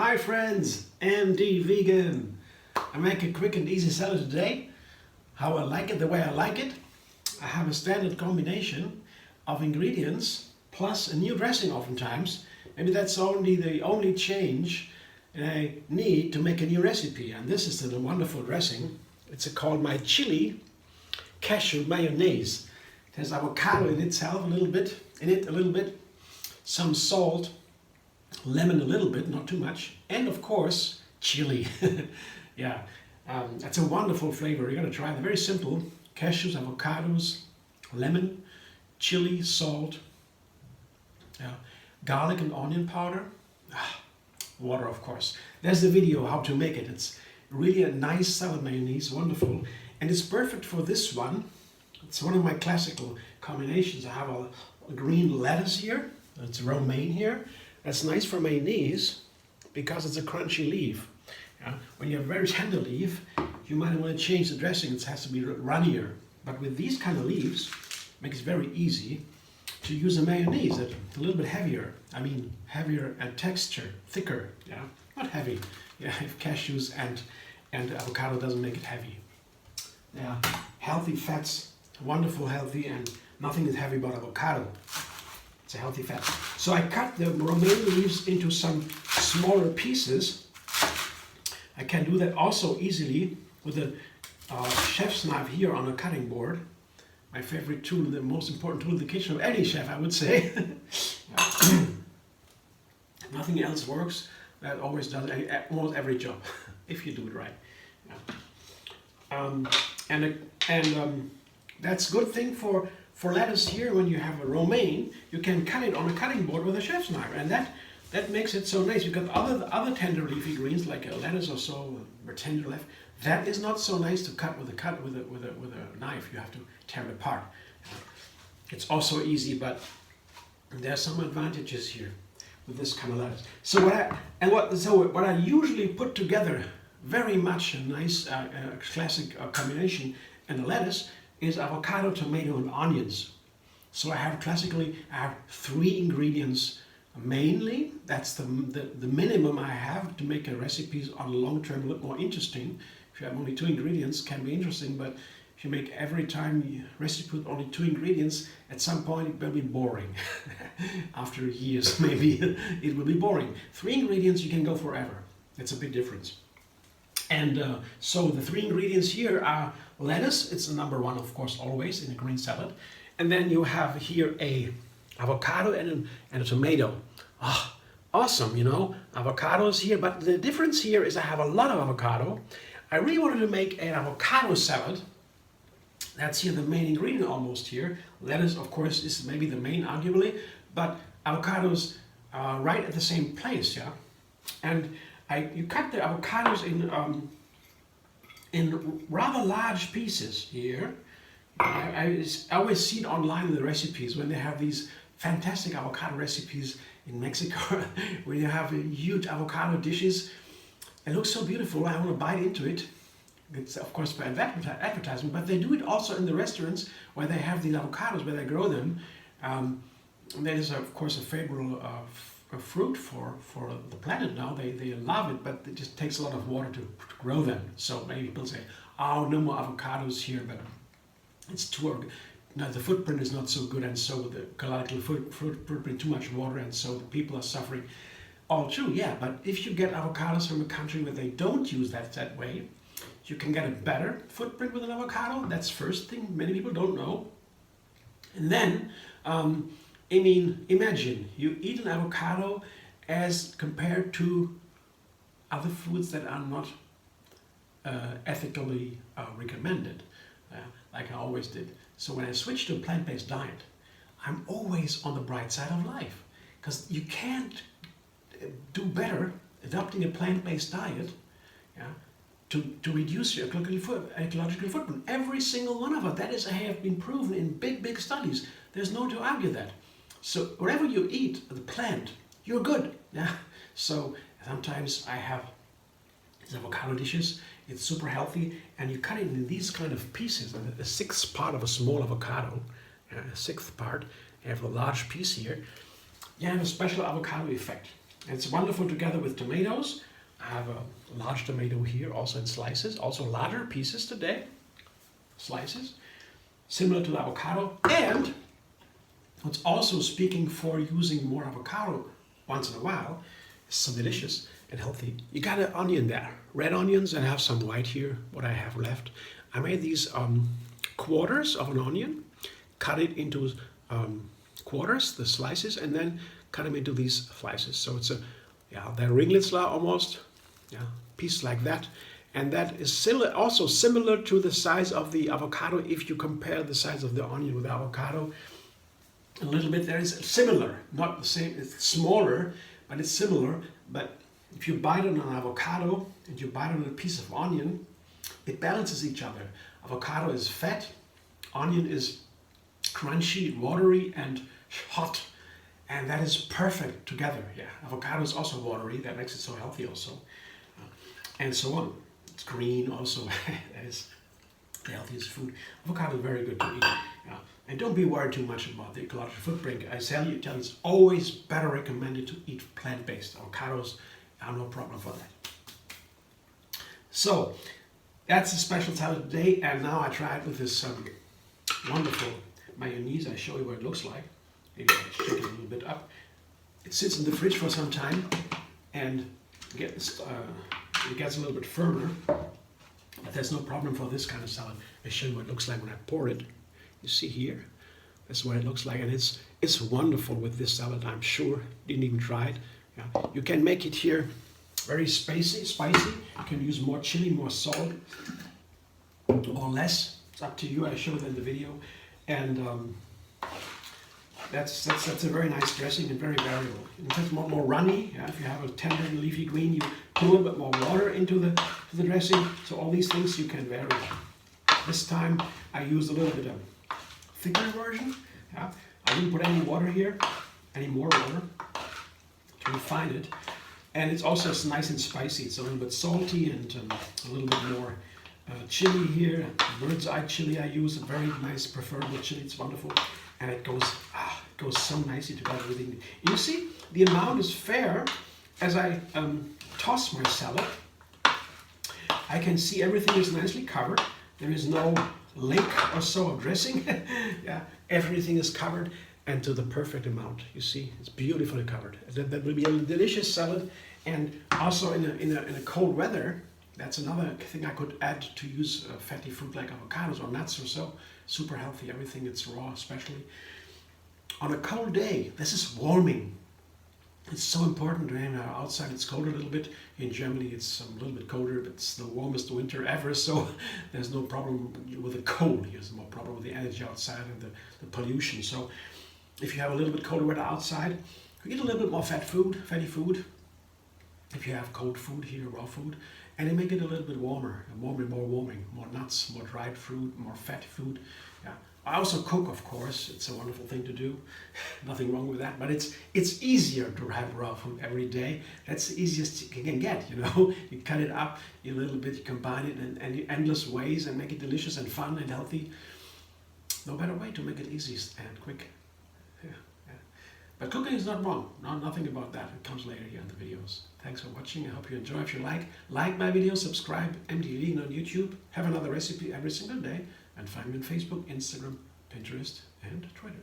Hi friends, MD Vegan. I make a quick and easy salad today. How I like it, the way I like it. I have a standard combination of ingredients plus a new dressing oftentimes. Maybe that's only the only change I need to make a new recipe. And this is the wonderful dressing. It's called my Chili Cashew Mayonnaise. It has avocado in itself a little bit, some salt, lemon a little bit, not too much, and of course chili. Yeah, that's a wonderful flavor. You're gonna try it. Very simple: cashews, avocados, lemon, chili, salt, garlic and onion powder, water of course. There's the video how to make it. It's really a nice salad mayonnaise, wonderful, and it's perfect for this one. It's one of my classical combinations. I have a green lettuce here. It's romaine here. That's nice for mayonnaise because it's a crunchy leaf. When you have a very tender leaf, you might want to change the dressing. It has to be runnier. But with these kind of leaves, it makes it very easy to use a mayonnaise that's a little bit heavier. I mean, heavier at texture, thicker. Yeah, not heavy. Yeah, if cashews and avocado doesn't make it heavy. Yeah, healthy fats, wonderful healthy, and nothing is heavy about avocado. It's a healthy fat. So I cut the romaine leaves into some smaller pieces. I can do that also easily with a chef's knife here on a cutting board. My favorite tool, the most important tool in the kitchen of any chef, I would say. Nothing else works. That always does almost every job, if you do it right. That's a good thing for lettuce here. When you have a romaine, you can cut it on a cutting board with a chef's knife, and that makes it so nice. Because other tender leafy greens like a lettuce or so, or tender left, that is not so nice to cut with a knife. You have to tear it apart. It's also easy, but there's some advantages here with this kind of lettuce. So what I usually put together, very much a nice classic combination, and the lettuce is avocado, tomato, and onions. So I have 3 ingredients mainly. That's the minimum I have to make a recipes on long term a little more interesting. If you have only 2 ingredients, it can be interesting, but if you make every time you recipe with only 2 ingredients, at some point it will be boring. After years, maybe it will be boring. 3 ingredients, you can go forever. That's a big difference. And so the 3 ingredients here are lettuce. It's the number 1, of course, always in a green salad. And then you have here a avocado and a tomato. Ah, awesome, you know, avocados here. But the difference here is I have a lot of avocado. I really wanted to make an avocado salad. That's here the main ingredient almost here. Lettuce, of course, is maybe the main, arguably, but avocados are right at the same place, yeah. And you cut the avocados in rather large pieces here. I always see it online in the recipes when they have these fantastic avocado recipes in Mexico, where you have huge avocado dishes. It looks so beautiful. I want to bite into it. It's of course for advertisement, but they do it also in the restaurants where they have these avocados, where they grow them. That is of course a favorable fruit for the planet now. They love it, but it just takes a lot of water to grow them. So maybe people say, oh, no more avocados here, but it's the footprint is not so good, and so the ecological footprint, too much water, and so the people are suffering. All true, yeah, but if you get avocados from a country where they don't use that way, you can get a better footprint with an avocado. That's first thing many people don't know. And then, imagine you eat an avocado as compared to other foods that are not ethically recommended, like I always did. So when I switched to a plant-based diet, I'm always on the bright side of life, because you can't do better adopting a plant-based diet, to reduce your ecological footprint. Every single one of us, that have been proven in big studies. There's no to argue that. So whatever you eat, the plant, you're good. Yeah. So sometimes I have these avocado dishes. It's super healthy, and you cut it in these kind of pieces. A 6th part of a small avocado, a 6th part. You have a large piece here. You have a special avocado effect. It's wonderful together with tomatoes. I have a large tomato here, also in slices, also larger pieces today, slices, similar to the avocado. And what's also speaking for using more avocado once in a while is so delicious and healthy. You got an onion there, red onions, and I have some white here, what I have left. I made these quarters of an onion, cut it into quarters, the slices, and then cut them into these slices. So it's they're ringlets almost, piece like that. And that is also similar to the size of the avocado. If you compare the size of the onion with the avocado, a little bit there is similar, not the same, it's smaller, but it's similar. But if you bite on an avocado and you bite on a piece of onion, it balances each other. Avocado is fat, onion is crunchy, watery, and hot. And that is perfect together. Yeah, avocado is also watery, that makes it so healthy also. And so on. It's green also, that is the healthiest food. Avocado is very good to eat. Yeah. And don't be worried too much about the ecological footprint. I tell you it's always better recommended to eat plant-based. Avocados are no problem for that. So, that's a special salad today, and now I tried with this wonderful mayonnaise. I show you what it looks like. Maybe I'll shake it a little bit up. It sits in the fridge for some time and it gets a little bit firmer, but there's no problem for this kind of salad. I'll show you what it looks like when I pour it. You see here, that's what it looks like, and it's wonderful with this salad, I'm sure. Didn't even try it. Yeah. You can make it here very spicy. You can use more chili, more salt, or less. It's up to you. I showed it in the video, and that's a very nice dressing and very variable. It's more runny. Yeah, if you have a tender leafy green, you put a little bit more water into the dressing. So all these things you can vary. This time I used a little bit of thicker version. Yeah, I didn't put any water here, any more water to refine it. And it's also nice and spicy. It's a little bit salty and a little bit more chili here. Bird's eye chili I use, a very nice preferable chili. It's wonderful. And it goes so nicely together with it. You see, the amount is fair. As I toss my salad, I can see everything is nicely covered. There is no lake or so of dressing. Yeah, everything is covered and to the perfect amount. You see, it's beautifully covered. That will be a delicious salad. And also in a cold weather, that's another thing I could add to use fatty fruit like avocados or nuts or so. Super healthy, everything it's raw especially. On a cold day, this is warming. It's so important. Outside it's colder a little bit. In Germany it's a little bit colder, but it's the warmest winter ever, so there's no problem with the cold. There's more problem with the energy outside and the pollution. So if you have a little bit colder weather outside, you get a little bit more fatty food. If you have cold food here, raw food, and it make it a little bit warmer, more nuts, more dried fruit, more fat food. Yeah. I also cook, of course. It's a wonderful thing to do. Nothing wrong with that, but it's easier to have raw food every day. That's the easiest you can get, you know. You cut it up a little bit, you combine it in endless ways and make it delicious and fun and healthy. No better way to make it easy and quick. Yeah. But cooking is not wrong. Nothing about that. It comes later here in the videos. Thanks for watching. I hope you enjoy. If you like my videos, subscribe. MD Vegan on YouTube. Have another recipe every single day. And find me on Facebook, Instagram, Pinterest, and Twitter.